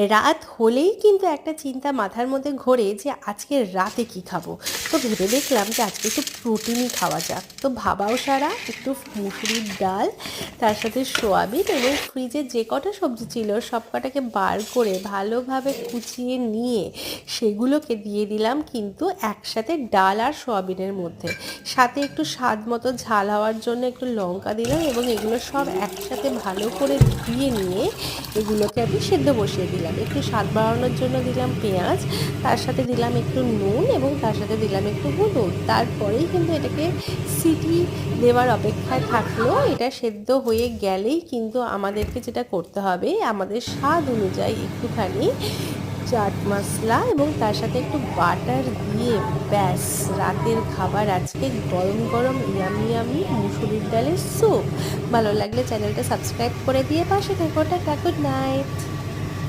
রাত হলেই কিন্তু একটা চিন্তা মাথার মধ্যে ঘোরে যে আজকে রাতে কি খাবো। তো ভেবে দেখলাম যে আজকে একটু প্রোটিনই খাওয়া যাক। তো ভাবাও সারা, একটু মুসুরির ডাল, তার সাথে সোয়াবিন এবং ফ্রিজে যে কটা সবজি ছিল সব কটাকে বার করে ভালোভাবে কুচিয়ে নিয়ে সেগুলোকে দিয়ে দিলাম কিন্তু একসাথে ডাল আর সোয়াবিনের মধ্যে। সাথে একটু স্বাদ মতো ঝাল হওয়ার জন্য একটু লঙ্কা দিলাম এবং এগুলো সব একসাথে ভালো করে ধুয়ে নিয়ে এগুলোকে আমি সেদ্ধ বসিয়ে দিলাম। একটু স্বাদ বাড়ানোর জন্য দিলাম পেঁয়াজ, তার সাথে দিলাম একটু নুন এবং তার সাথে দিলাম একটু হলুদ। তারপরেই কিন্তু এটাকে সিটি দেওয়ার অপেক্ষায় থাকলো। এটা সেদ্ধ হয়ে গেলেই কিন্তু আমাদেরকে যেটা করতে হবে, আমাদের স্বাদ অনুযায়ী একটুখানি চাট মশলা এবং তার সাথে একটু বাটার দিয়ে ব্যাস রাতের খাবার আজকে গরম গরম ইয়ামি ইয়ামি মুসুরির ডালের স্যুপ। ভালো লাগলে চ্যানেলটা সাবস্ক্রাইব করে দিয়ে পাশে থেকো। Tata, good night.